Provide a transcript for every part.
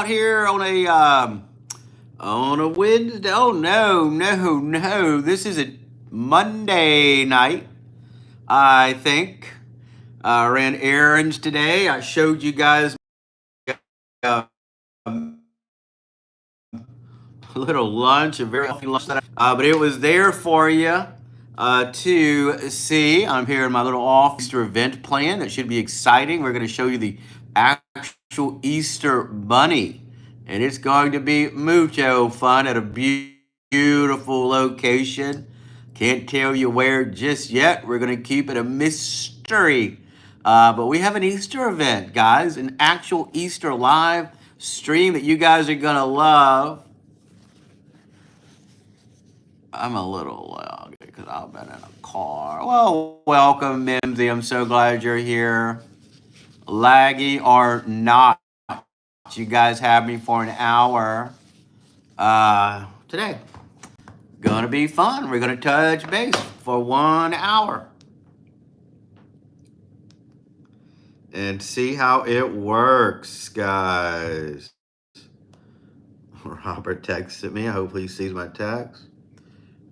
here on a Wednesday. Oh no! This is a Monday night. I think I ran errands today. I showed you guys a little lunch, a very healthy lunch but it was there for you to see. I'm here in my little Easter event plan that should be exciting. We're going to show you the actual Easter bunny, and it's going to be mucho fun at a beautiful location. Can't tell you where just yet. We're going to keep it a mystery. But we have an Easter event, guys, an actual Easter live stream that you guys are going to love. I'm a little loud because I've been in a car. Well, welcome, Mimsy. I'm so glad you're here. Laggy or not, you guys have me for an hour today. Gonna be fun. We're gonna touch base for 1 hour and see how it works, guys. Robert texted me. Hopefully he sees my text.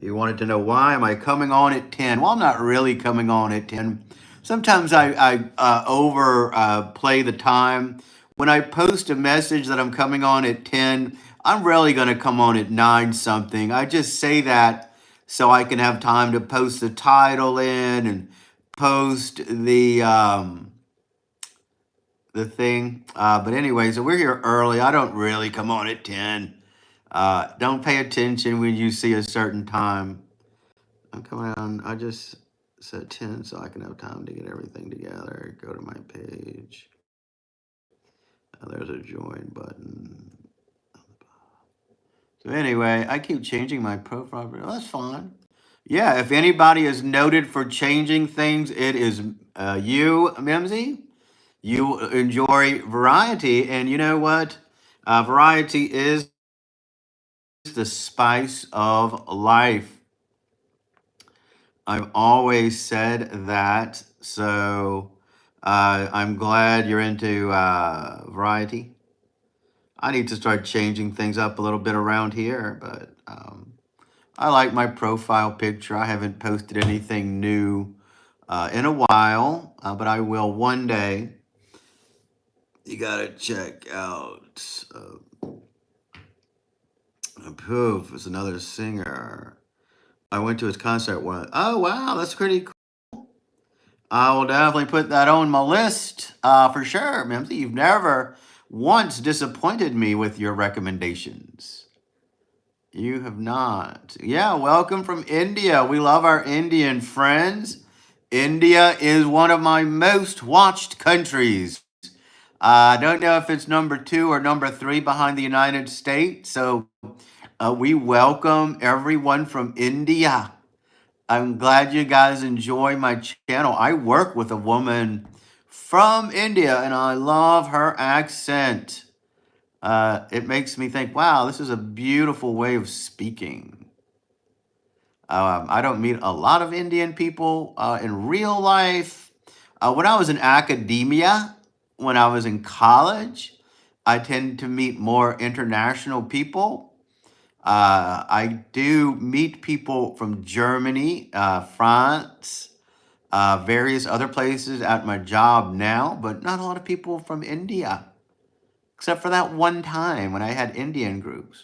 He wanted to know why am I coming on at 10. Well, I'm not really coming on at 10. Sometimes I overplay the time. When I post a message that I'm coming on at 10, I'm really going to come on at 9 something. I just say that so I can have time to post the title in and post the thing. But anyway, so we're here early. I don't really come on at 10. Don't pay attention when you see a certain time. I'm coming on. I just set 10 so I can have time to get everything together. Go to my page. There's a join button. So anyway, I keep changing my profile. That's fine. Yeah, if anybody is noted for changing things, it is you, Mimsy. You enjoy variety, and you know what? Variety is the spice of life. I've always said that. So I'm glad you're into variety. I need to start changing things up a little bit around here, but I like my profile picture. I haven't posted anything new in a while, but I will one day. You gotta check out Poof is another singer. I went to his concert once. Oh wow, that's pretty cool. I will definitely put that on my list for sure, Mimsy. You've never once disappointed me with your recommendations. You have not. Yeah, welcome from India. We love our Indian friends. India is one of my most watched countries. I don't know if it's number 2 or number 3 behind the United States. So we welcome everyone from India. I'm glad you guys enjoy my channel. I work with a woman from India and I love her accent. It makes me think, wow, this is a beautiful way of speaking. I don't meet a lot of Indian people in real life. When I was in academia, when I was in college, I tend to meet more international people. I do meet people from Germany, France, various other places at my job now, but not a lot of people from India, except for that one time when I had Indian groups.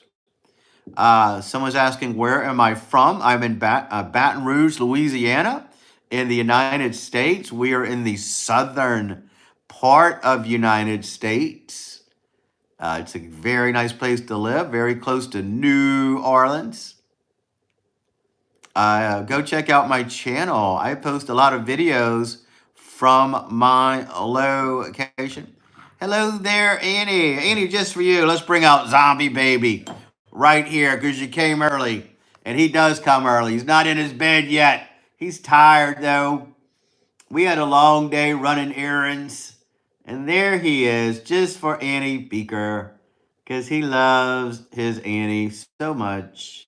Someone's asking, where am I from? I'm in Baton Rouge, Louisiana, in the United States. We are in the southern part of United States. It's a very nice place to live, very close to New Orleans. Go check out my channel. I post a lot of videos from my location. Hello there, Annie. Annie, just for you, let's bring out Zombie Baby right here because you came early. And he does come early. He's not in his bed yet. He's tired, though. We had a long day running errands. And there he is, just for Annie Beaker, because he loves his Annie so much.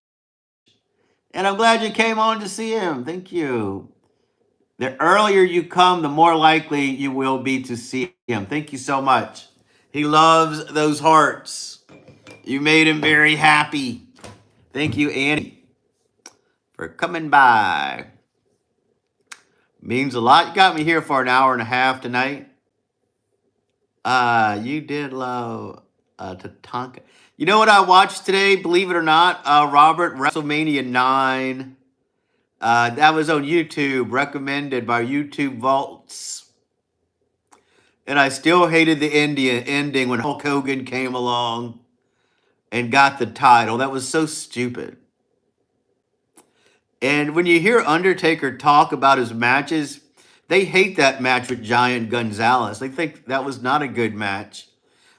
And I'm glad you came on to see him. Thank you. The earlier you come, the more likely you will be to see him. Thank you so much. He loves those hearts. You made him very happy. Thank you, Annie, for coming by. Means a lot. You got me here for an hour and a half tonight. You did love Tatanka. You know what I watched today? Believe it or not, Robert, WrestleMania 9. That was on YouTube, recommended by YouTube Vaults. And I still hated the ending when Hulk Hogan came along and got the title. That was so stupid. And when you hear Undertaker talk about his matches, they hate that match with Giant Gonzalez. They think that was not a good match.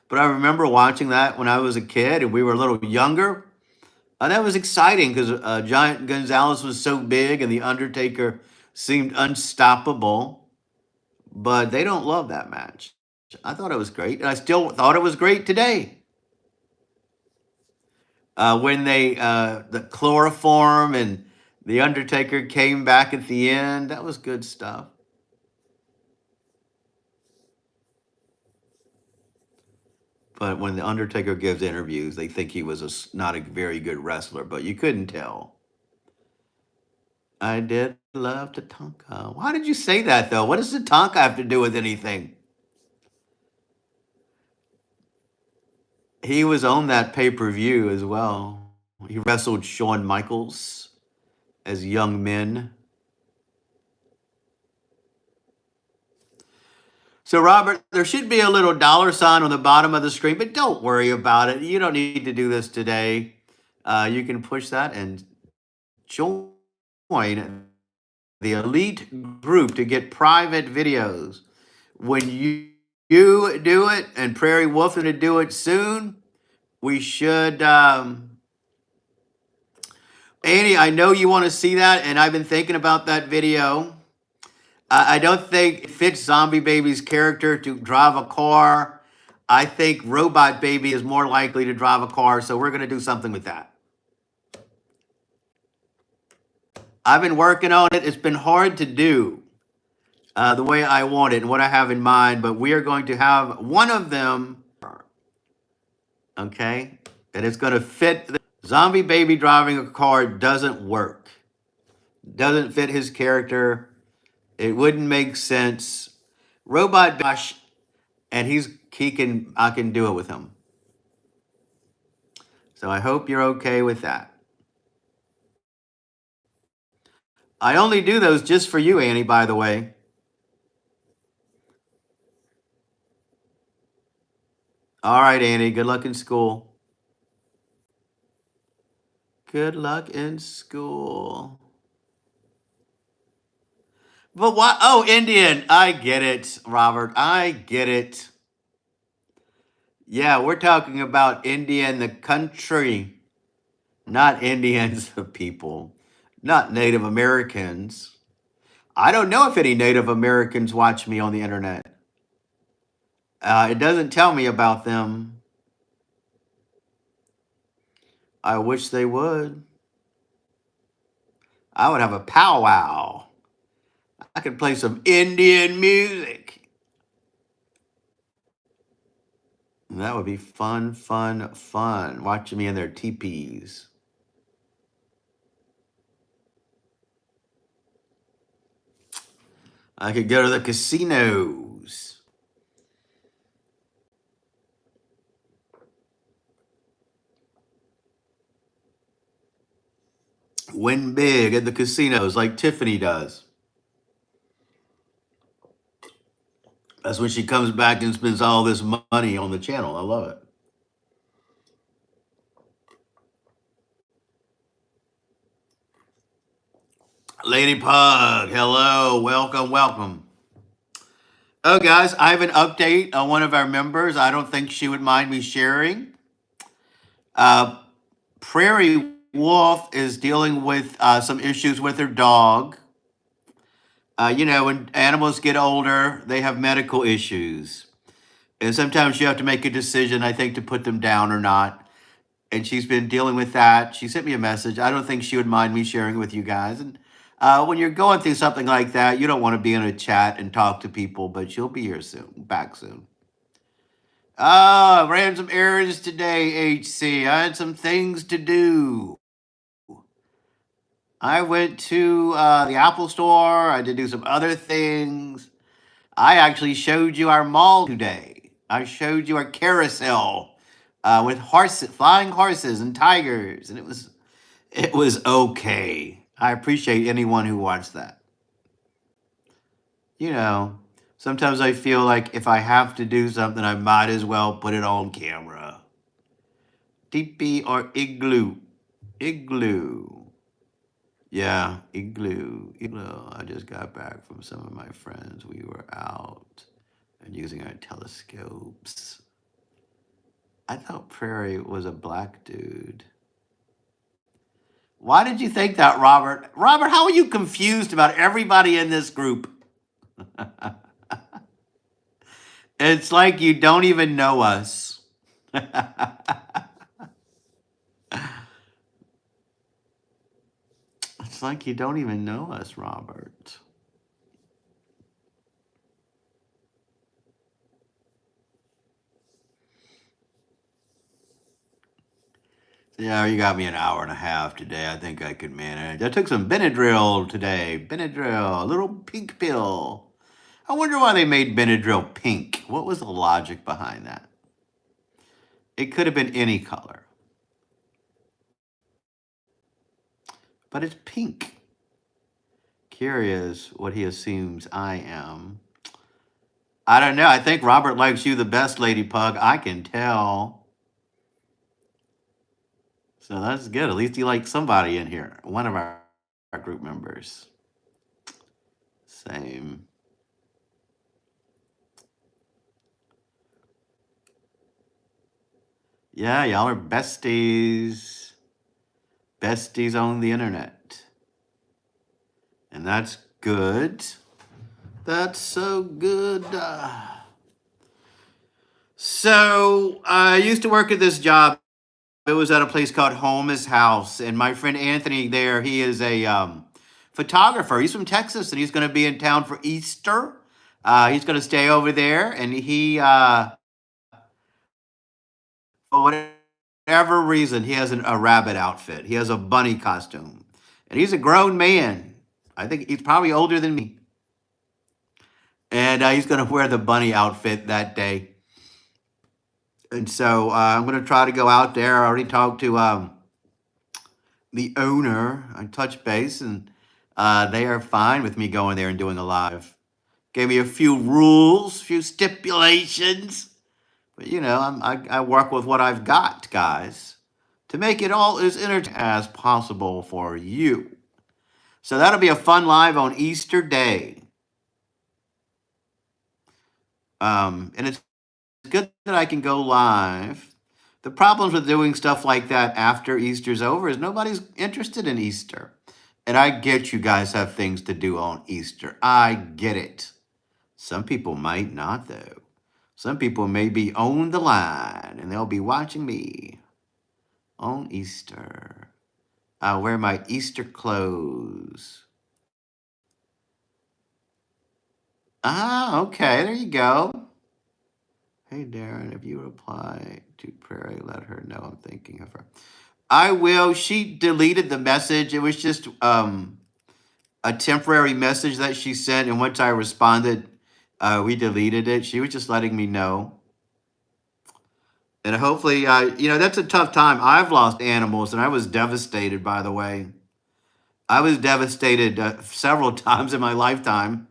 But I remember watching that when I was a kid and we were a little younger. And that was exciting because Giant Gonzalez was so big and The Undertaker seemed unstoppable. But they don't love that match. I thought it was great. And I still thought it was great today. When the chloroform and The Undertaker came back at the end, that was good stuff. But when The Undertaker gives interviews, they think he was not a very good wrestler, but you couldn't tell. I did love Tatanka. Why did you say that, though? What does Tatanka have to do with anything? He was on that pay-per-view as well. He wrestled Shawn Michaels as young men. So, Robert, there should be a little $sign on the bottom of the screen, but don't worry about it. You don't need to do this today. You can push that and join the elite group to get private videos. When you do it and Prairie Wolf going to do it soon, we should. Annie, I know you want to see that, and I've been thinking about that video. I don't think it fits Zombie Baby's character to drive a car. I think Robot Baby is more likely to drive a car, so we're going to do something with that. I've been working on it. It's been hard to do the way I want it and what I have in mind, but we are going to have one of them, okay? And it's going to fit. Zombie Baby driving a car doesn't work. Doesn't fit his character. It wouldn't make sense. Robot Josh, and I can do it with him. So I hope you're okay with that. I only do those just for you, Annie, by the way. All right, Annie, good luck in school. Good luck in school. But what? Oh, Indian. I get it, Robert. I get it. Yeah, we're talking about India, the country, not Indians, the people, not Native Americans. I don't know if any Native Americans watch me on the internet. It doesn't tell me about them. I wish they would. I would have a powwow. I could play some Indian music. That would be fun, fun, fun. Watching me in their teepees. I could go to the casinos. Win big at the casinos like Tiffany does. That's when she comes back and spends all this money on the channel. I love it. Lady Pug, hello, welcome, welcome. Oh, guys, I have an update on one of our members. I don't think she would mind me sharing. Prairie Wolf is dealing with some issues with her dog. When animals get older, they have medical issues. And sometimes you have to make a decision, I think, to put them down or not. And she's been dealing with that. She sent me a message. I don't think she would mind me sharing with you guys. And when you're going through something like that, you don't want to be in a chat and talk to people, but she'll be here soon, back soon. I ran some errands today, HC. I had some things to do. I went to the Apple store. I did do some other things. I actually showed you our mall today. I showed you our carousel with flying horses and tigers, and it was okay. I appreciate anyone who watched that. You know, sometimes I feel like if I have to do something, I might as well put it on camera. Teepee or igloo? Igloo. Yeah, igloo. Igloo. I just got back from some of my friends. We were out and using our telescopes. I thought Prairie was a black dude. Why did you think that, Robert? Robert, how are you confused about everybody in this group? It's like you don't even know us. It's like you don't even know us, Robert. Yeah, you got me an hour and a half today. I think I could manage. I took some Benadryl today. Benadryl, a little pink pill. I wonder why they made Benadryl pink. What was the logic behind that? It could have been any color, but it's pink. Curious what he assumes I am. I don't know. I think Robert likes you the best, Lady Pug. I can tell. So that's good. At least you like somebody in here. One of our group members. Same. Yeah, y'all are besties. Besties on the internet. And that's good. That's so good. So I used to work at this job. It was at a place called Home is House. And my friend Anthony there, he is a photographer. He's from Texas and he's going to be in town for Easter. He's going to stay over there. And he, for whatever reason, he has a rabbit outfit. He has a bunny costume. And he's a grown man. I think he's probably older than me. And he's going to wear the bunny outfit that day. And so I'm going to try to go out there. I already talked to the owner. I touched base, and they are fine with me going there and doing a live. Gave me a few rules, few stipulations. But, I work with what I've got, guys, to make it all as entertaining as possible for you. So that'll be a fun live on Easter Day. And it's good that I can go live. The problems with doing stuff like that after Easter's over is nobody's interested in Easter. And I get you guys have things to do on Easter. I get it. Some people might not, though. Some people may be on the line and they'll be watching me on Easter. I'll wear my Easter clothes. Ah, okay, there you go. Hey, Darren, if you reply to Prairie, let her know I'm thinking of her. I will. She deleted the message. It was just a temporary message that she sent. And once I responded, we deleted it. She was just letting me know. And hopefully, that's a tough time. I've lost animals and I was devastated, by the way. I was devastated several times in my lifetime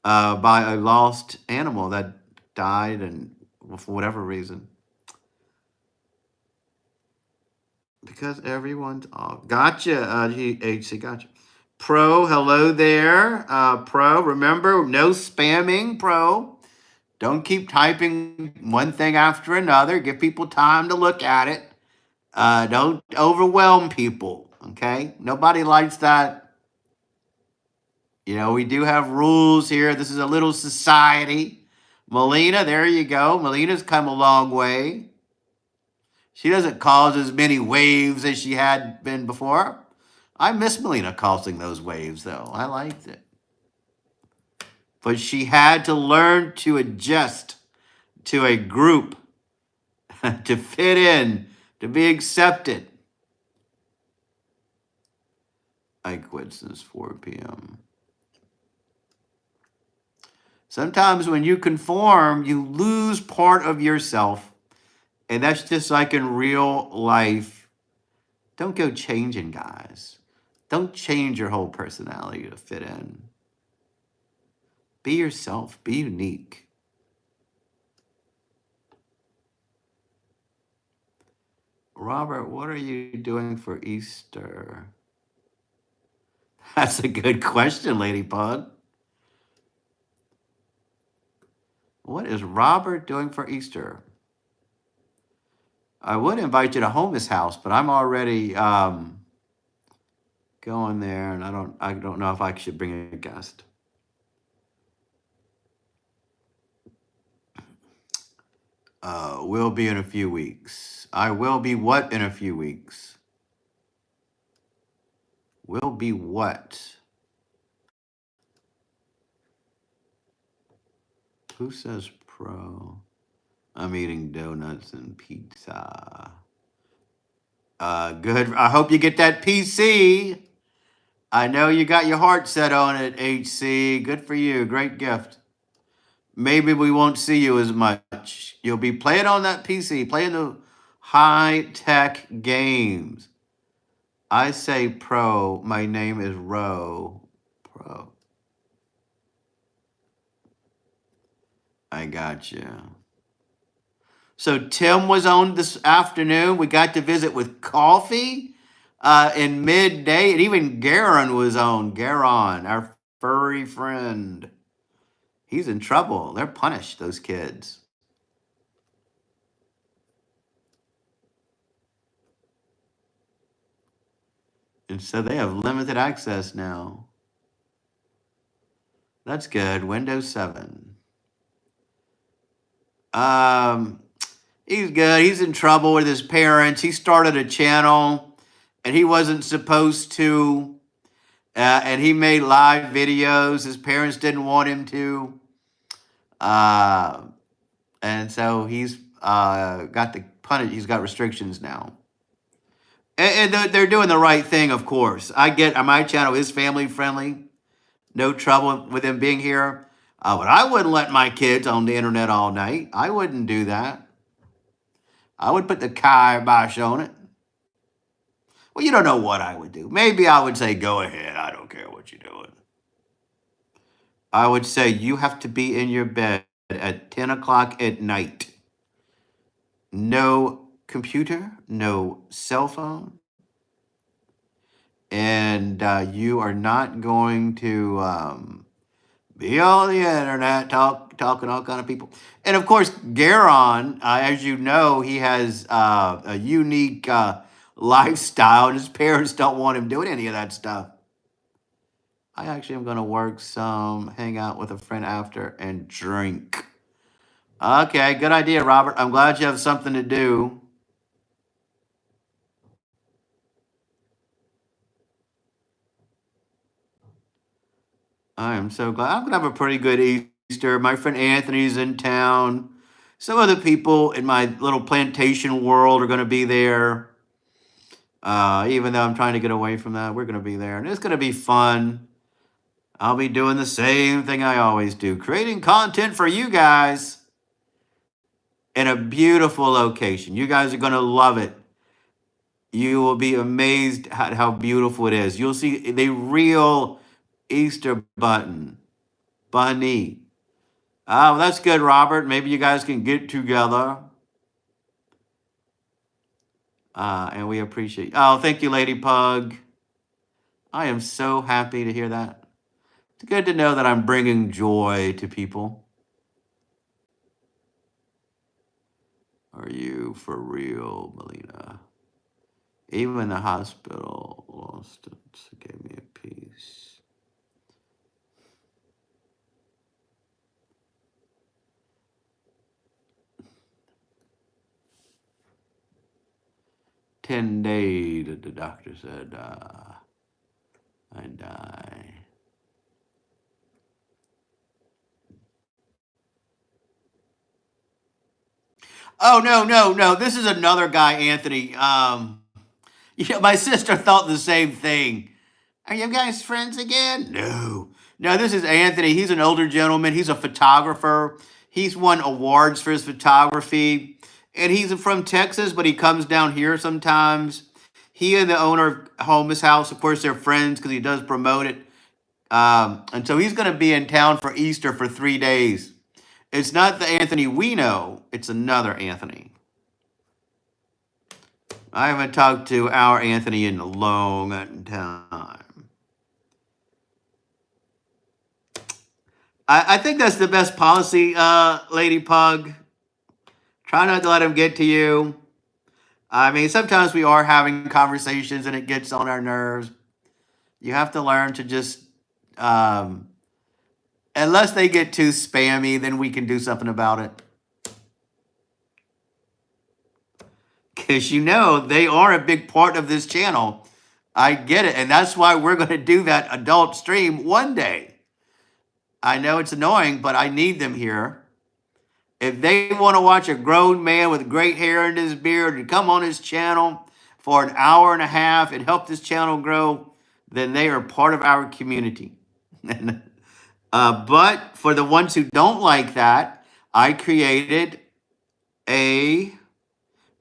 by a lost animal that died and for whatever reason. Because everyone's off. Gotcha, HC, gotcha. Pro, hello there. Pro, remember, no spamming, Pro. Don't keep typing one thing after another. Give people time to look at it. Don't overwhelm people, okay? Nobody likes that. We do have rules here. This is a little society. Melina, there you go. Melina's come a long way. She doesn't cause as many waves as she had been before. I miss Melina causing those waves, though. I liked it. But she had to learn to adjust to a group, to fit in, to be accepted. I quit since 4 p.m. Sometimes when you conform, you lose part of yourself. And that's just like in real life. Don't go changing, guys. Don't change your whole personality to fit in. Be yourself, be unique. Robert, what are you doing for Easter? That's a good question, Lady Pug. What is Robert doing for Easter? I would invite you to Homeless House, but I'm already going there, and I don't know if I should bring a guest. Will be in a few weeks. I will be what in a few weeks? Will be what? Who says pro? I'm eating donuts and pizza. Good. I hope you get that PC. I know you got your heart set on it, HC. Good for you. Great gift. Maybe we won't see you as much. You'll be playing on that PC, playing the high tech games. I say pro. My name is Ro. Pro. I got you. So Tim was on this afternoon. We got to visit with coffee in midday, and even Garon was on. Garon, our furry friend. He's in trouble. They're punished, those kids. And so they have limited access now. That's good. Windows 7. Um, he's good. He's in trouble with his parents. He started a channel and he wasn't supposed to. And he made live videos. His parents didn't want him to. Uh, and so he's got the punish. He's got restrictions now. And they're doing the right thing, of course. I get my channel is family friendly. No trouble with them being here. But I wouldn't let my kids on the internet all night. I wouldn't do that. I would put the kibosh on it. Well, you don't know what I would do. Maybe I would say, go ahead. I don't care what you're doing. I would say, you have to be in your bed at 10 o'clock at night. No computer, no cell phone. And you are not going to be on the internet talking all kind of people. And of course, Garon, as you know, he has a unique lifestyle, and his parents don't want him doing any of that stuff. I actually am going to work some, hang out with a friend after, and drink. Okay, good idea, Robert. I'm glad you have something to do. I am so glad. I'm going to have a pretty good Easter. My friend Anthony's in town. Some of the people in my little plantation world are going to be there. Even though I'm trying to get away from that, we're going to be there. And it's going to be fun. I'll be doing the same thing I always do, creating content for you guys in a beautiful location. You guys are going to love it. You will be amazed at how beautiful it is. You'll see the real Easter bunny. Oh, that's good, Robert. Maybe you guys can get together. And we appreciate. Oh, thank you, Lady Pug. I am so happy to hear that. It's good to know that I'm bringing joy to people. Are you for real, Melina? Even the hospital lost it. So gave me a piece. $10 the doctor said I die. Oh no, no, no. This is another guy, Anthony. My sister thought the same thing. Are you guys friends again? No. No, this is Anthony. He's an older gentleman. He's a photographer. He's won awards for his photography. And he's from Texas, but he comes down here sometimes. He and the owner of Home His House, of course, they're friends because he does promote it. And so he's going to be in town for Easter for 3 days. It's not the Anthony we know, it's another Anthony. I haven't talked to our Anthony in a long time. I think that's the best policy, Lady Pug. Try not to let him get to you. I mean, sometimes we are having conversations and it gets on our nerves. You have to learn to just, um, unless they get too spammy, then we can do something about it. Because they are a big part of this channel. I get it. And that's why we're going to do that adult stream one day. I know it's annoying, but I need them here. If they want to watch a grown man with great hair in his beard and come on his channel for an hour and a half and help this channel grow, then they are part of our community. But for the ones who don't like that, I created a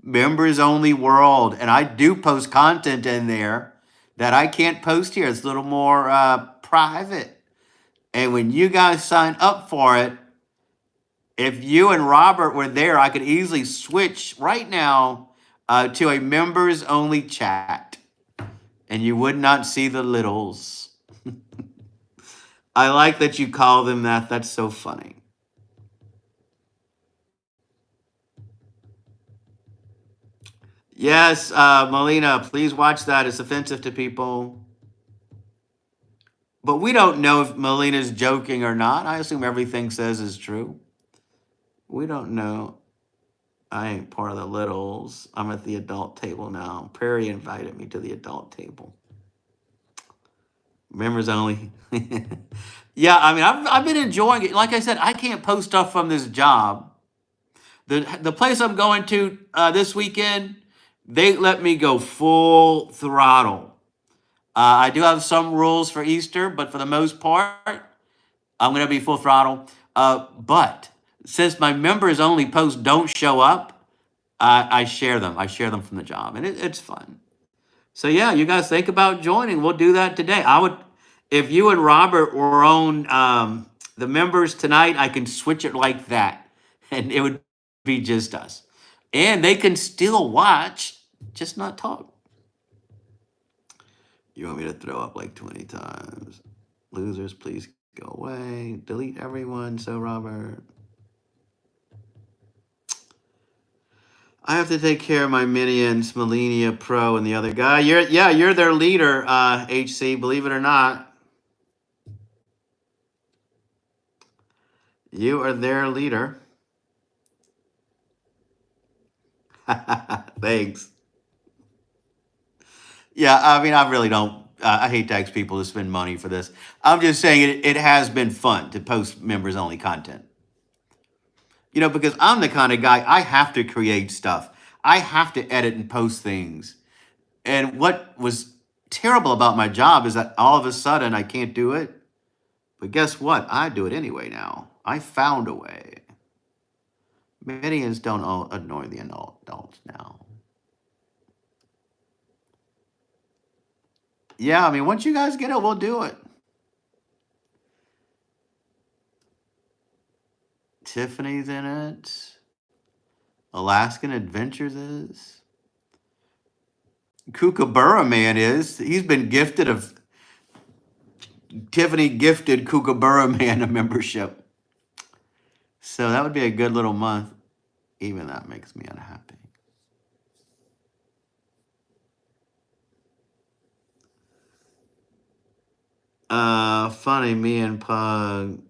members only world, and I do post content in there that I can't post here. It's a little more private. And when you guys sign up for it, if you and Robert were there, I could easily switch right now to a members only chat, and you would not see the littles. I like that you call them that. That's so funny. Yes, Melina, please watch that. It's offensive to people. But we don't know if Melina's joking or not. I assume everything says is true. We don't know. I ain't part of the littles. I'm at the adult table now. Perry invited me to the adult table. Members only. Yeah, I mean, I've been enjoying it. Like I said, I can't post stuff from this job. The place I'm going to this weekend, they let me go full throttle. I do have some rules for Easter, but for the most part, I'm going to be full throttle. But since my members only posts don't show up, I share them. I share them from the job, and it's fun. So yeah, you guys think about joining. We'll do that today. I would, if you and Robert were on the members tonight, I can switch it like that, and it would be just us, and they can still watch, just not talk. You want me to throw up like 20 times? Losers, please go away. Delete everyone. So Robert. I have to take care of my minions, Melania Pro and the other guy. You're their leader, HC, believe it or not. You are their leader. Thanks. Yeah, I mean, I really don't. I hate to ask people to spend money for this. I'm just saying it has been fun to post members only content. Because I'm the kind of guy, I have to create stuff. I have to edit and post things. And what was terrible about my job is that all of a sudden I can't do it. But guess what? I do it anyway now. I found a way. Minions don't annoy the adults now. Yeah, I mean, once you guys get it, we'll do it. Tiffany's in it. Alaskan Adventures is. Kookaburra Man is. He's been gifted of. Tiffany gifted Kookaburra Man a membership. So that would be a good little month. Even that makes me unhappy. Funny, me and Pug.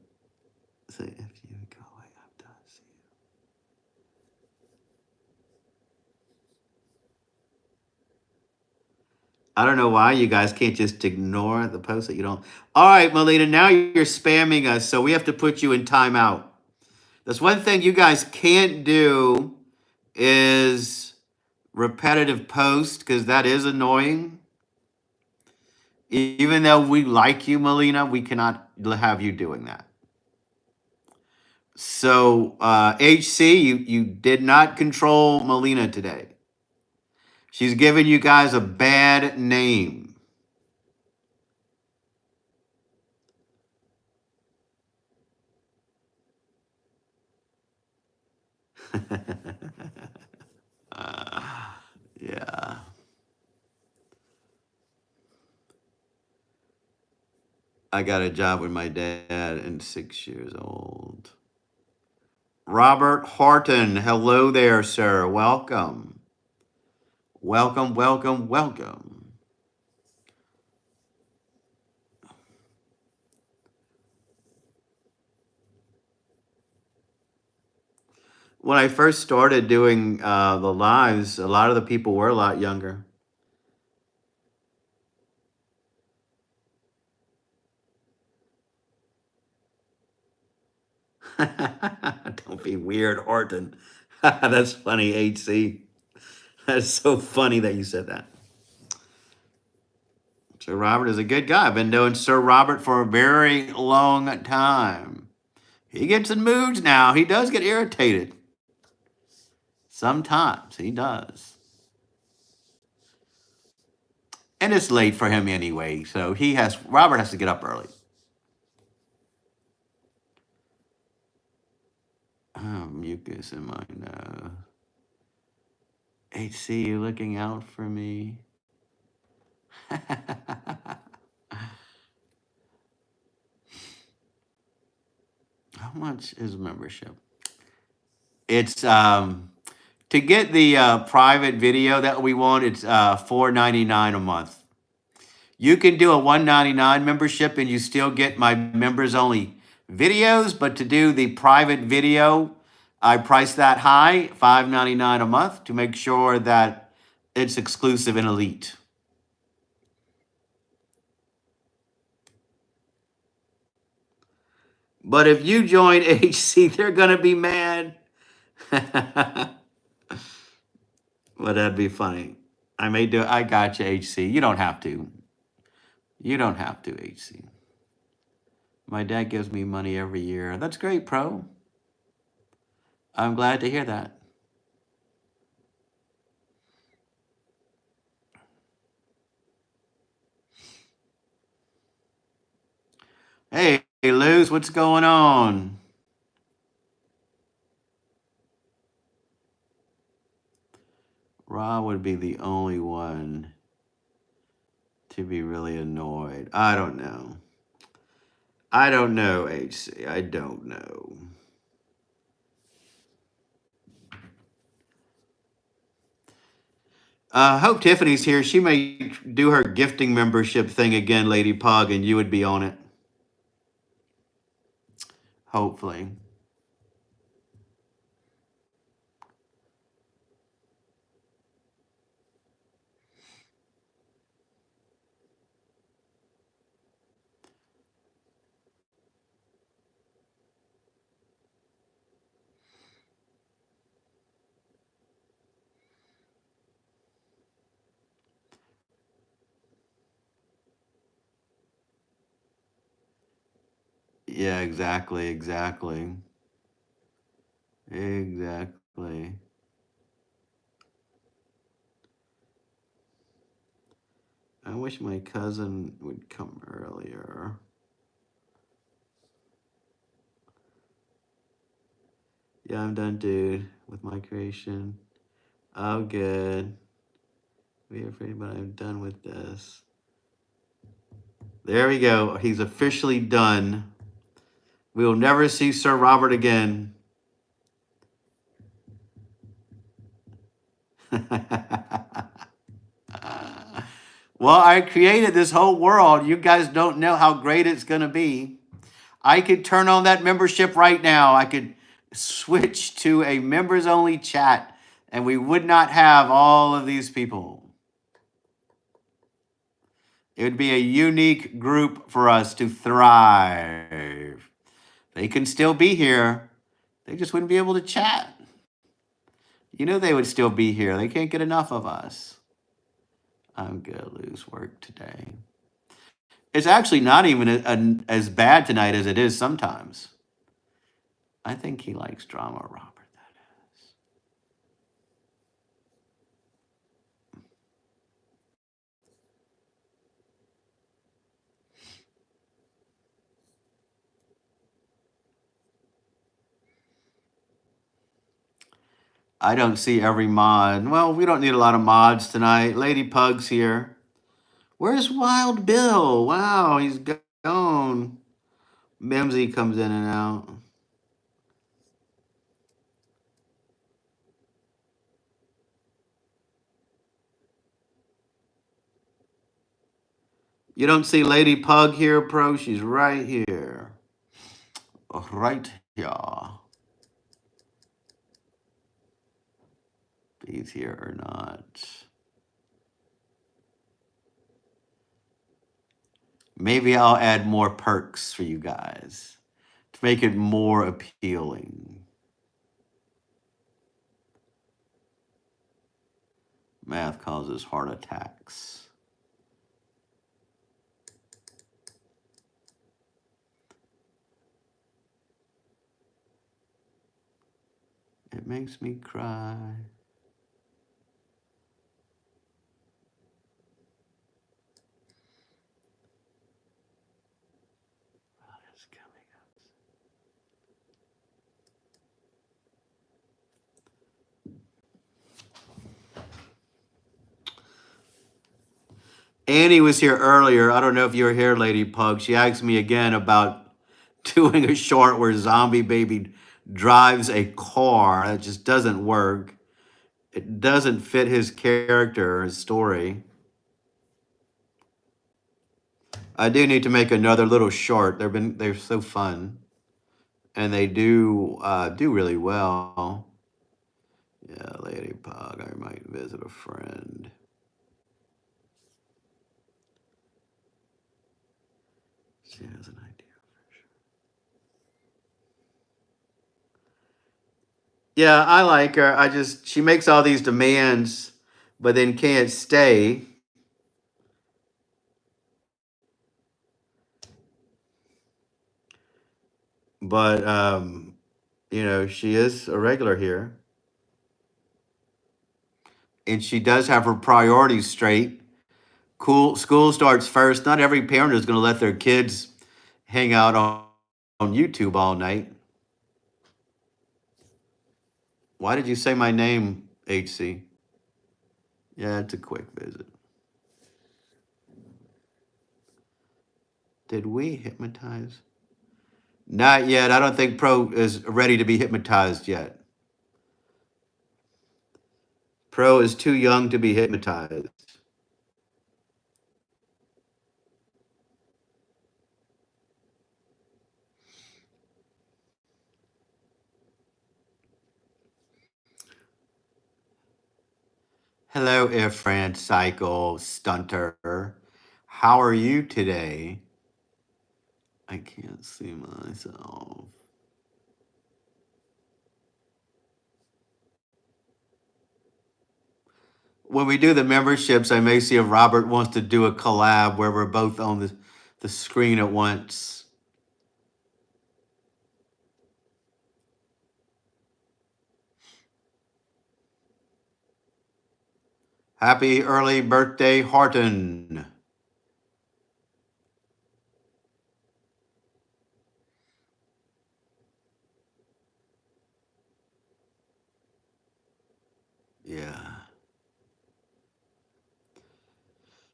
Say, if you go away, I'm done. See you. I don't know why you guys can't just ignore the post that you don't. All right, Melina, now you're spamming us, so we have to put you in timeout. That's one thing you guys can't do is repetitive post because that is annoying. Even though we like you, Melina, we cannot have you doing that. So, HC, you did not control Melina today. She's giving you guys a bad name. Yeah. I got a job with my dad and 6 years old. Robert Horton, hello there, sir. Welcome. Welcome, welcome, welcome. When I first started doing the lives, a lot of the people were a lot younger. Don't be weird, Horton. That's funny, HC. That's so funny that you said that. Sir Robert is a good guy. I've been knowing Sir Robert for a very long time. He gets in moods now. He does get irritated. Sometimes he does. And it's late for him anyway, so Robert has to get up early. Oh, mucus in my nose. HC, you looking out for me? How much is membership? It's to get the private video that we want. It's $4.99 a month. You can do a $1.99 membership and you still get my members only videos. But to do the private video, I price that high, $5.99 a month, to make sure that it's exclusive and elite. But if you join HC, they're gonna be mad. Well, that'd be funny. I got you, HC. You don't have to. You don't have to, HC. My dad gives me money every year. That's great, Pro. I'm glad to hear that. Hey, Luz, what's going on? Ra would be the only one to be really annoyed. I don't know. I don't know, HC. I don't know. Hope Tiffany's here. She may do her gifting membership thing again, Lady Pug, and you would be on it. Hopefully. Yeah, exactly, exactly. Exactly. I wish my cousin would come earlier. Yeah, I'm done, dude, with my creation. Oh, good. Be afraid, but I'm done with this. There we go. He's officially done. We will never see Sir Robert again. Well, I created this whole world. You guys don't know how great it's going to be. I could turn on that membership right now. I could switch to a members only chat and we would not have all of these people. It would be a unique group for us to thrive. They can still be here. They just wouldn't be able to chat. You know they would still be here. They can't get enough of us. I'm gonna lose work today. It's actually not even as bad tonight as it is sometimes. I think he likes drama, Robert. That is. I don't see every mod. Well, we don't need a lot of mods tonight. Lady Pug's here. Where's Wild Bill? Wow, he's gone. Mimsy comes in and out. You don't see Lady Pug here, Pro? She's right here. Right here. If he's here or not. Maybe I'll add more perks for you guys to make it more appealing. Math causes heart attacks. It makes me cry. It's coming up. Annie was here earlier. I don't know if you were here, Lady Pug. She asked me again about doing a short where Zombie Baby drives a car. That just doesn't work. It doesn't fit his character, his story. I do need to make another little short. They're so fun, and they do really well. Yeah, Lady Pug. I might visit a friend. She has an idea. Yeah, I like her. She makes all these demands, but then can't stay. But she is a regular here, and she does have her priorities straight. Cool. School starts first. Not every parent is going to let their kids hang out on YouTube all night. Why did you say my name, HC? Yeah, it's a quick visit. Did we hypnotize? Not yet. I don't think Pro is ready to be hypnotized yet. Pro is too young to be hypnotized. Hello, Air France Cycle Stunter. How are you today? I can't see myself. When we do the memberships, I may see if Robert wants to do a collab where we're both on the screen at once. Happy early birthday, Horton. Yeah.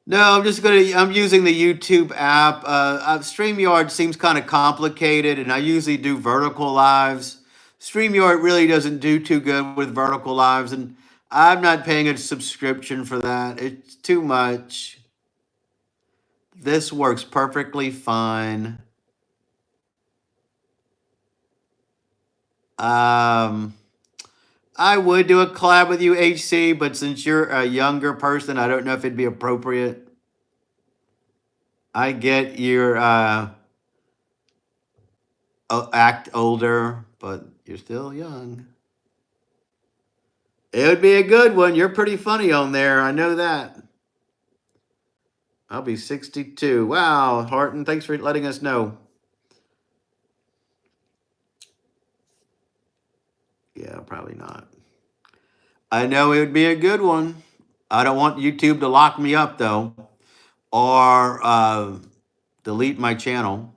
No, I'm using the YouTube app. StreamYard seems kind of complicated, and I usually do vertical lives. StreamYard really doesn't do too good with vertical lives, and I'm not paying a subscription for that. It's too much. This works perfectly fine. Um, I would do a collab with you, HC, but since you're a younger person, I don't know if it'd be appropriate. I get your act older, but you're still young. It would be a good one. You're pretty funny on there. I know that. I'll be 62. Wow, Horton, thanks for letting us know. Yeah, probably not. I know it would be a good one. I don't want YouTube to lock me up though, or delete my channel.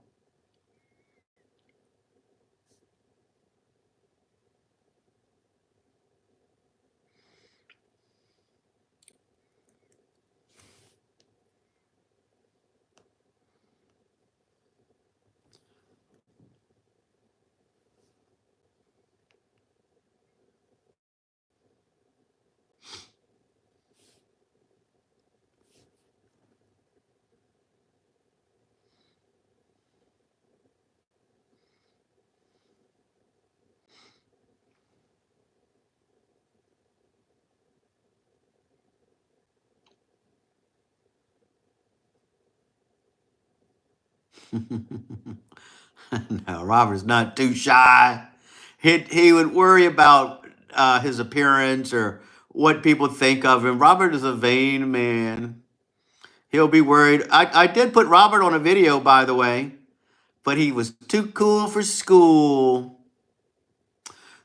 No, Robert's not too shy. He would worry about his appearance or what people think of him. Robert is a vain man. He'll be worried. I did put Robert on a video, by the way, but he was too cool for school.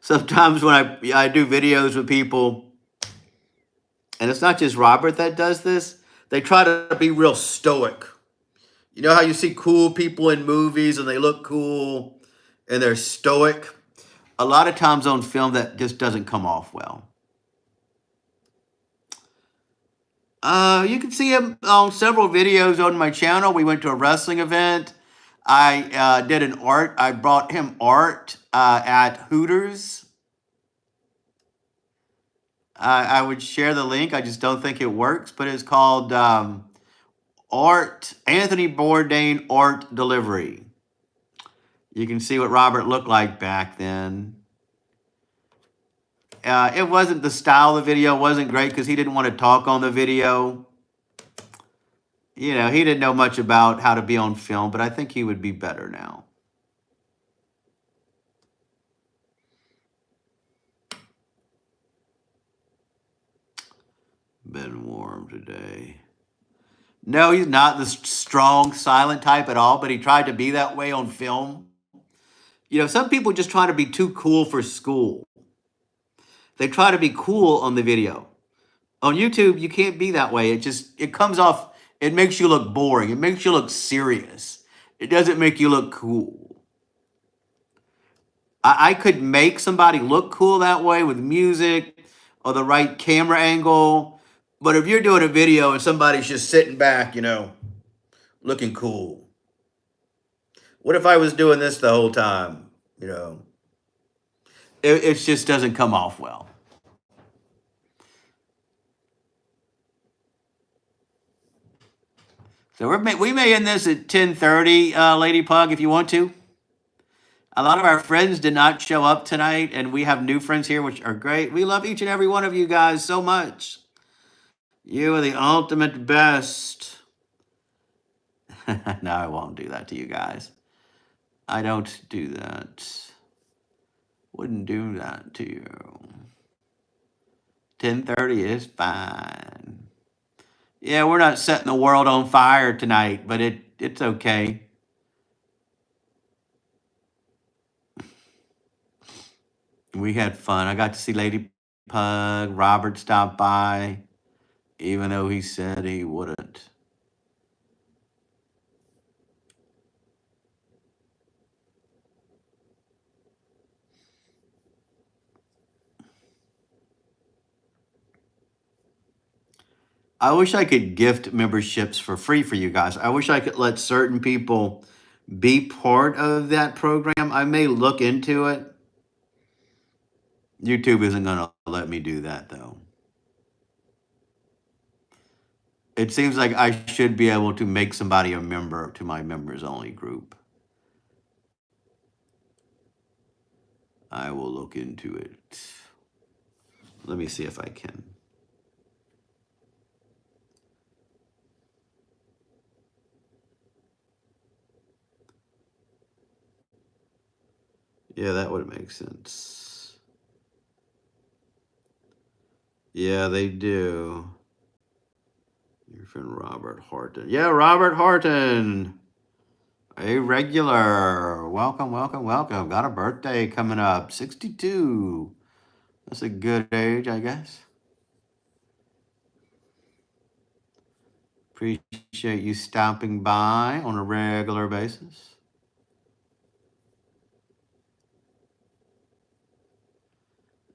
Sometimes when I do videos with people, and it's not just Robert that does this, they try to be real stoic. You know how you see cool people in movies and they look cool and they're stoic? A lot of times on film that just doesn't come off well. You can see him on several videos on my channel. We went to a wrestling event. I did an art. I brought him art at Hooters. I would share the link. I just don't think it works, but it's called Art Anthony Bourdain Art Delivery. You can see what Robert looked like back then. It wasn't the style of the video wasn't great because he didn't want to talk on the video. You know, he didn't know much about how to be on film, but I think he would be better now. Been warm today. No, he's not the strong, silent type at all, but he tried to be that way on film. You know, some people just try to be too cool for school. They try to be cool on the video. On YouTube, you can't be that way. It comes off, it makes you look boring. It makes you look serious. It doesn't make you look cool. I could make somebody look cool that way with music or the right camera angle. But if you're doing a video and somebody's just sitting back, you know, looking cool. What if I was doing this the whole time? You know, it just doesn't come off well. So we may end this at 10:30, Lady Pug, if you want to. A lot of our friends did not show up tonight, and we have new friends here, which are great. We love each and every one of you guys so much. You are the ultimate best. No, I won't do that to you guys. I don't do that. Wouldn't do that to you. 10:30 is fine. Yeah, we're not setting the world on fire tonight, but it's okay. We had fun. I got to see Lady Pug. Robert stopped by, even though he said he wouldn't. I wish I could gift memberships for free for you guys. I wish I could let certain people be part of that program. I may look into it. YouTube isn't going to let me do that, though. It seems like I should be able to make somebody a member to my members only group. I will look into it. Let me see if I can. Yeah, that would make sense. Yeah, they do. Your friend Robert Horton. Yeah, Robert Horton. A regular. Welcome, welcome, welcome. Got a birthday coming up. 62. That's a good age, I guess. Appreciate you stopping by on a regular basis.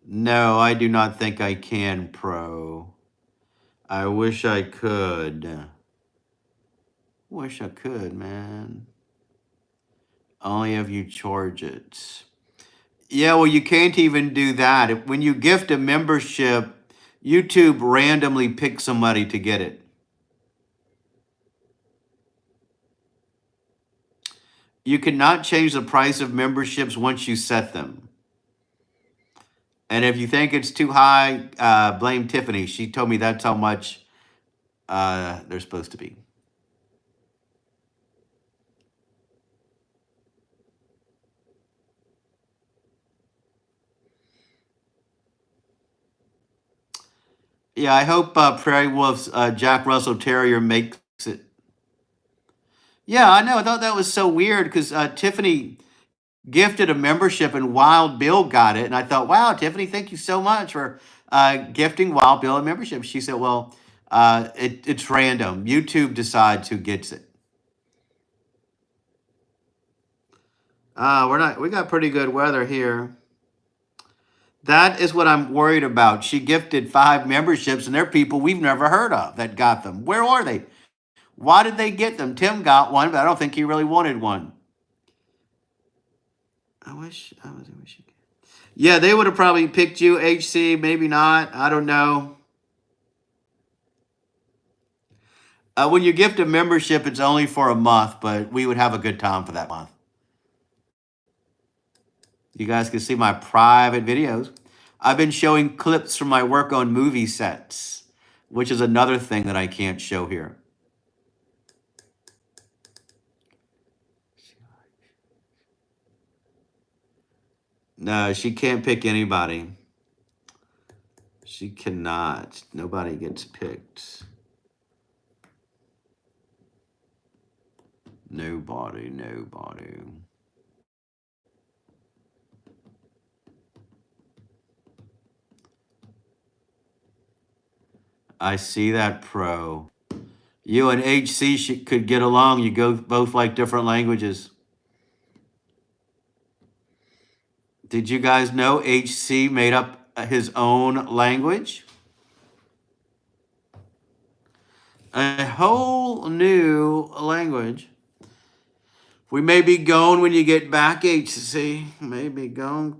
No, I do not think I can, Pro. I wish I could. Wish I could, man. Only if you charge it. Yeah, well, you can't even do that. When you gift a membership, YouTube randomly picks somebody to get it. You cannot change the price of memberships once you set them. And if you think it's too high, blame Tiffany. She told me that's how much they're supposed to be. Yeah, I hope Prairie Wolf's Jack Russell Terrier makes it. Yeah, I know. I thought that was so weird because Tiffany gifted a membership and Wild Bill got it. And I thought, wow, Tiffany, thank you so much for gifting Wild Bill a membership. She said, well, it's random. YouTube decides who gets it. We got pretty good weather here. That is what I'm worried about. She gifted 5 memberships and they're people we've never heard of that got them. Where are they? Why did they get them? Tim got one, but I don't think he really wanted one. I wish you could. Yeah, they would have probably picked you, HC, maybe not. I don't know. When you gift a membership, it's only for a month, but we would have a good time for that month. You guys can see my private videos. I've been showing clips from my work on movie sets, which is another thing that I can't show here. No, she can't pick anybody. She cannot. Nobody gets picked. Nobody, nobody. I see that, Pro. You and HC could get along. You go both like different languages. Did you guys know HC made up his own language? A whole new language. We may be gone when you get back, HC. Maybe gone.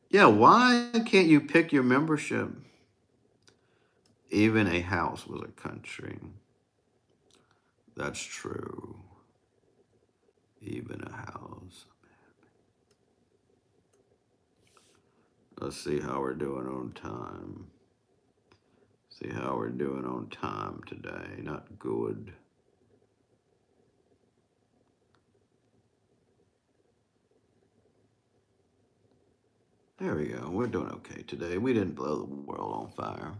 Yeah, why can't you pick your membership? Even a house was a country. That's true. Even a house. Let's see how we're doing on time. See how we're doing on time today. Not good. There we go. We're doing okay today. We didn't blow the world on fire.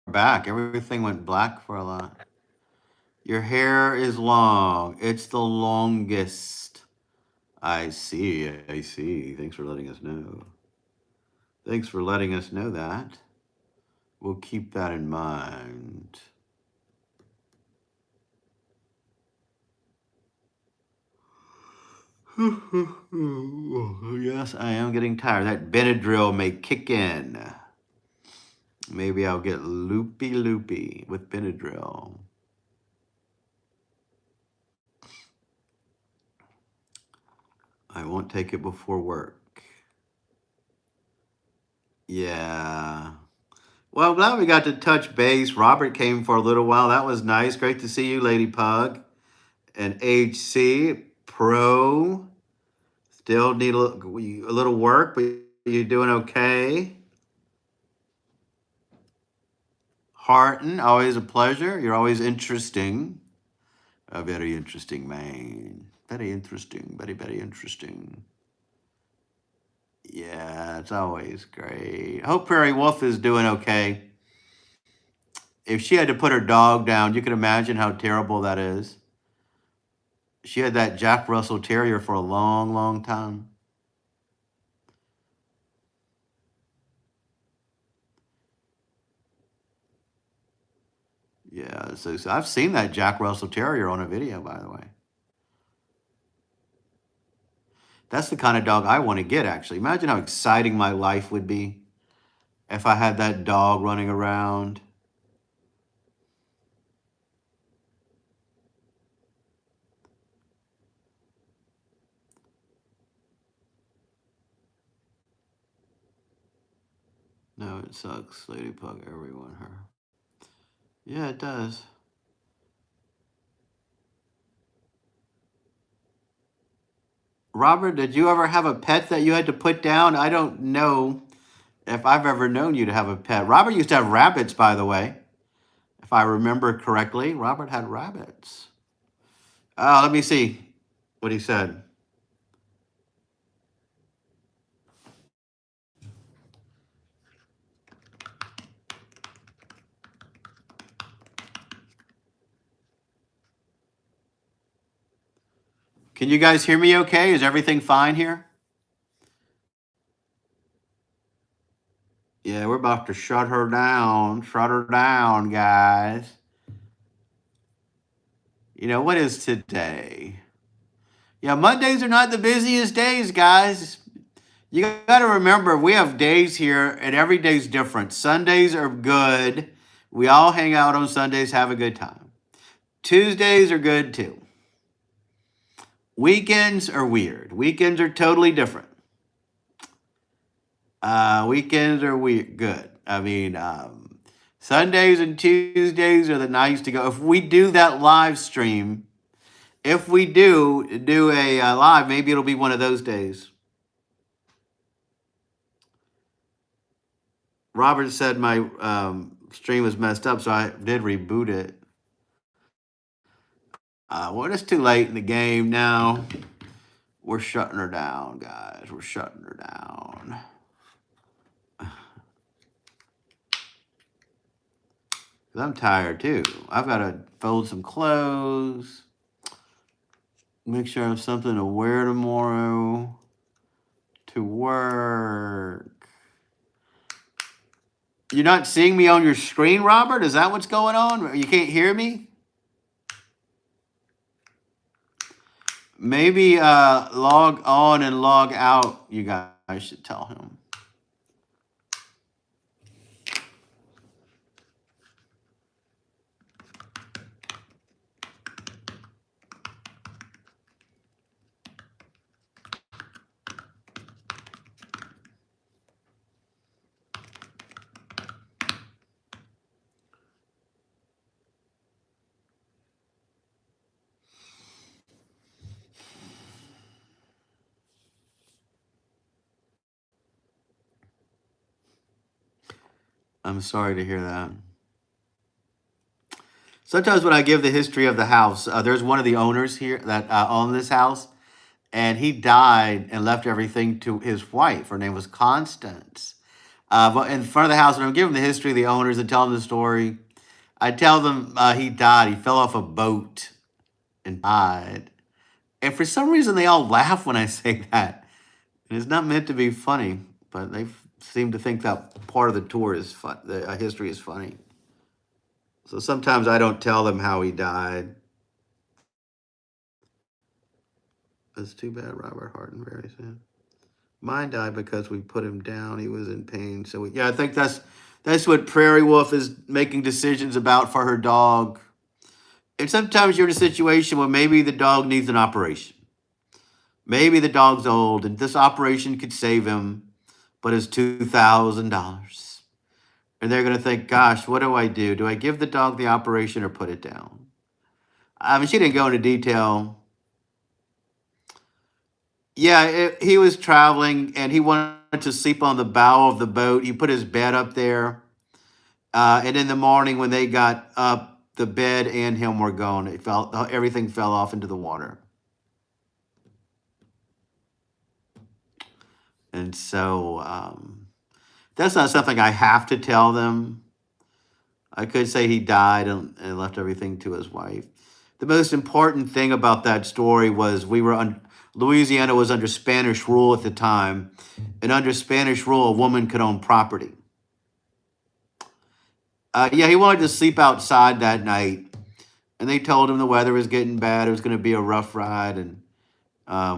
Back. Everything went black for a lot. Your hair is long. It's the longest. I see. I see. Thanks for letting us know. Thanks for letting us know that. We'll keep that in mind. Yes, I am getting tired. That Benadryl may kick in. Maybe I'll get loopy loopy with Benadryl. I won't take it before work. Yeah. Well, I'm glad we got to touch base. Robert came for a little while. That was nice. Great to see you, Lady Pug. And HC Pro. Still need a little work, but you're doing okay. Harton, always a pleasure. You're always interesting. A very interesting man. Very interesting. Very, very interesting. Yeah, it's always great. I hope Prairie Wolf is doing okay. If she had to put her dog down, you can imagine how terrible that is. She had that Jack Russell Terrier for a long, long time. Yeah, so I've seen that Jack Russell Terrier on a video, by the way. That's the kind of dog I want to get, actually. Imagine how exciting my life would be if I had that dog running around. No, it sucks. Ladybug, everyone, her. Yeah, it does. Robert, did you ever have a pet that you had to put down? I don't know if I've ever known you to have a pet. Robert used to have rabbits, by the way. If I remember correctly, Robert had rabbits. Let me see what he said. Can you guys hear me okay? Is everything fine here? Yeah, we're about to shut her down. Shut her down, guys. You know, what is today? Yeah, Mondays are not the busiest days, guys. You got to remember, we have days here, and every day's different. Sundays are good. We all hang out on Sundays, have a good time. Tuesdays are good too. Weekends are weird. Weekends are totally different. Weekends are weird. Good. I mean, Sundays and Tuesdays are the nights to go. If we do that live stream, if we do a live, maybe it'll be one of those days. Robert said my stream was messed up, so I did reboot it. Well, it's too late in the game now. We're shutting her down, guys. We're shutting her down. I'm tired too. I've got to fold some clothes. Make sure I have something to wear tomorrow to work. You're not seeing me on your screen, Robert? Is that what's going on? You can't hear me? Maybe log on and log out, you guys should tell him. I'm sorry to hear that. Sometimes when I give the history of the house, there's one of the owners here that owned this house, and he died and left everything to his wife. Her name was Constance. But in front of the house, when I'm giving the history of the owners and telling the story, I tell them he died. He fell off a boat and died. And for some reason, they all laugh when I say that. And it's not meant to be funny, but they seem to think that part of the tour is fun. The history is funny. So sometimes I don't tell them how he died. It's too bad, Robert Harton, very sad. Mine died because we put him down. He was in pain. So yeah, I think that's what Prairie Wolf is making decisions about for her dog. And sometimes you're in a situation where maybe the dog needs an operation. Maybe the dog's old and this operation could save him, but it's $2,000. And they're going to think, gosh, what do I do? Do I give the dog the operation or put it down? I mean, she didn't go into detail. Yeah, he was traveling and he wanted to sleep on the bow of the boat. He put his bed up there. And in the morning, when they got up, the bed and him were gone. Everything fell off into the water. And so that's not something I have to tell them. I could say he died and left everything to his wife. The most important thing about that story was Louisiana was under Spanish rule at the time, and under Spanish rule, a woman could own property. Yeah, he wanted to sleep outside that night, and they told him the weather was getting bad. It was going to be a rough ride, and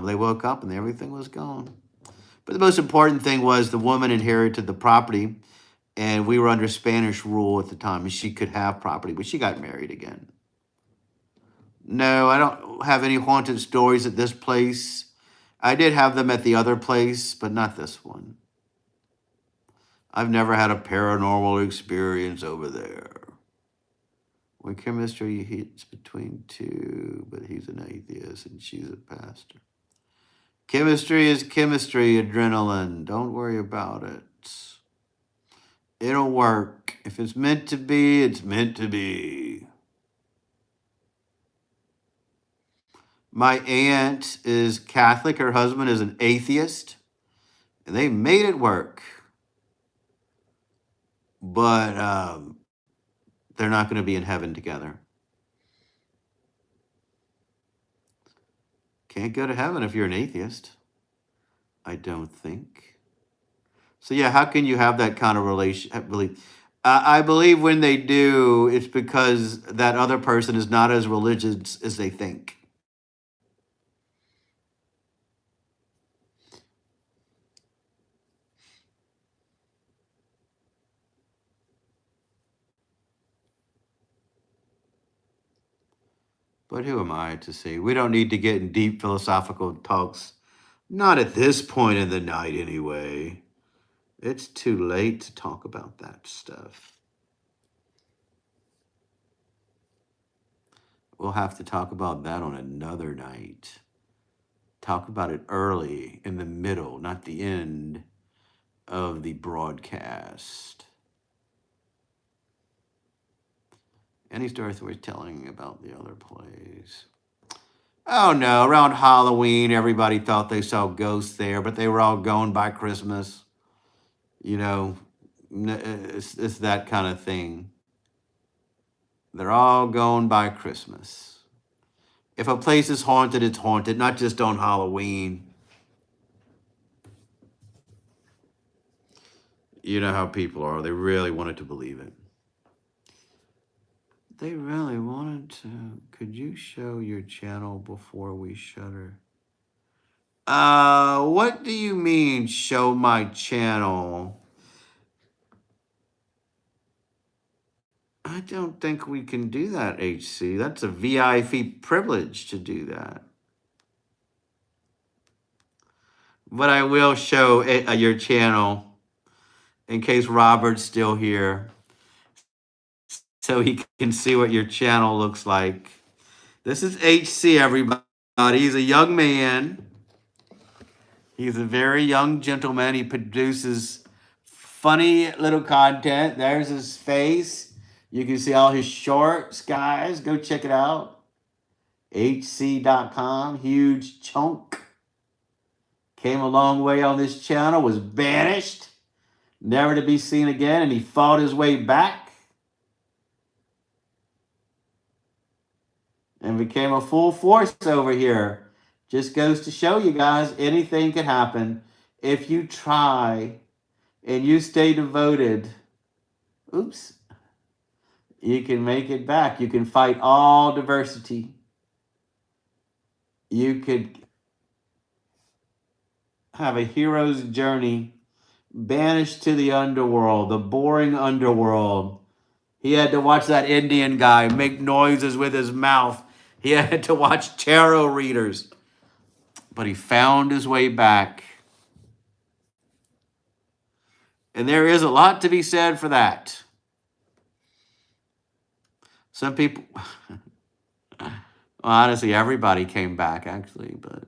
they woke up and everything was gone. But the most important thing was the woman inherited the property, and we were under Spanish rule at the time, and she could have property, but she got married again. No, I don't have any haunted stories at this place. I did have them at the other place, but not this one. I've never had a paranormal experience over there. When chemistry hits between two, but he's an atheist and she's a pastor. Chemistry is chemistry, adrenaline. Don't worry about it. It'll work. If it's meant to be, it's meant to be. My aunt is Catholic. Her husband is an atheist. And they made it work. But they're not going to be in heaven together. Can't go to heaven if you're an atheist. I don't think. So yeah, how can you have that kind of belief? I believe when they do, it's because that other person is not as religious as they think. But who am I to say? We don't need to get in deep philosophical talks. Not at this point in the night, anyway. It's too late to talk about that stuff. We'll have to talk about that on another night. Talk about it early, in the middle, not the end of the broadcast. Any stories worth telling about the other plays? Oh no, around Halloween, everybody thought they saw ghosts there, but they were all gone by Christmas. You know, it's that kind of thing. They're all gone by Christmas. If a place is haunted, it's haunted, not just on Halloween. You know how people are. They really wanted to believe it. They really wanted to. Could you show your channel before we shutter? What do you mean, show my channel? I don't think we can do that, HC. That's a VIP privilege to do that. But I will show your channel in case Robert's still here so he can see what your channel looks like. This is HC, everybody. He's a young man. He's a very young gentleman. He produces funny little content. There's his face. You can see all his shorts, guys. Go check it out. HC.com. Huge chunk. Came a long way on this channel. Was banished. Never to be seen again. And he fought his way back. And became a full force over here. Just goes to show you guys anything can happen if you try and you stay devoted. Oops. You can make it back. You can fight all diversity. You could have a hero's journey, banished to the underworld, the boring underworld. He had to watch that Indian guy make noises with his mouth. He had to watch tarot readers. But he found his way back. And there is a lot to be said for that. Some people, well, honestly, everybody came back, actually, but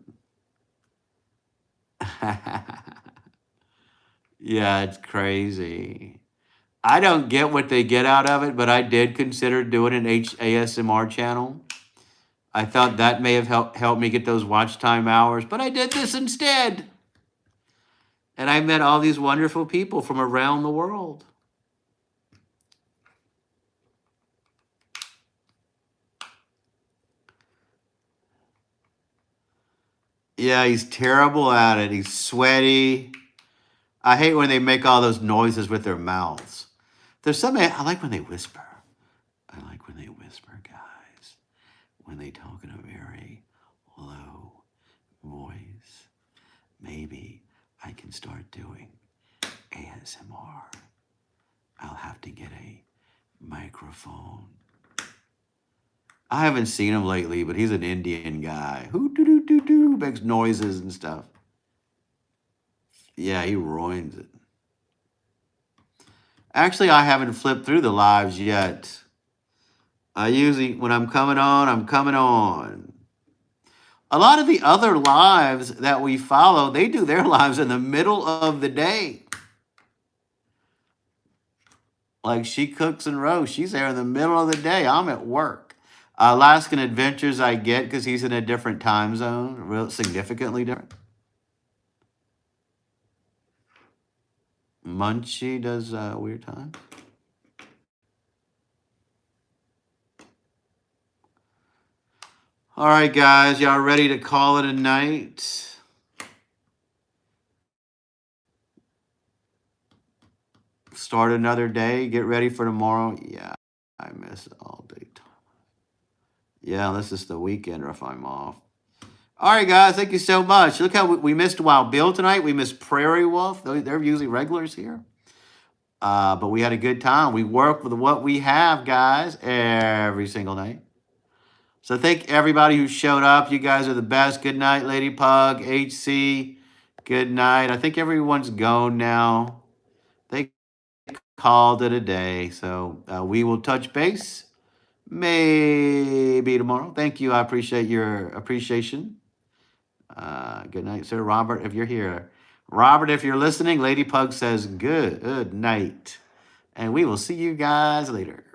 Yeah, it's crazy. I don't get what they get out of it, but I did consider doing an ASMR channel. I thought that may have helped me get those watch time hours, but I did this instead. And I met all these wonderful people from around the world. Yeah, he's terrible at it. He's sweaty. I hate when they make all those noises with their mouths. There's something I like when they whisper. I like when they whisper, guys. When they talk in a very low voice. Maybe I can start doing ASMR. I'll have to get a microphone. I haven't seen him lately, but he's an Indian guy. Who do do do do makes noises and stuff. Yeah, he ruins it. Actually, I haven't flipped through the lives yet. I usually, when I'm coming on, I'm coming on. A lot of the other lives that we follow, they do their lives in the middle of the day. Like She Cooks and Roasts, she's there in the middle of the day. I'm at work. Alaskan Adventures, I get because he's in a different time zone, real significantly different. Munchie does Weird Time. All right, guys, y'all ready to call it a night? Start another day. Get ready for tomorrow. Yeah, I miss all day. Yeah, this is the weekend or if I'm off. All right, guys, thank you so much. Look how we missed Wild Bill tonight. We missed Prairie Wolf. They're usually regulars here. But we had a good time. We work with what we have, guys, every single night. So thank everybody who showed up. You guys are the best. Good night, Lady Pug, HC. Good night. I think everyone's gone now. They called it a day. So we will touch base maybe tomorrow. Thank you. I appreciate your appreciation. Good night, sir. Robert, if you're here. Robert, if you're listening, Lady Pug says good night. And we will see you guys later.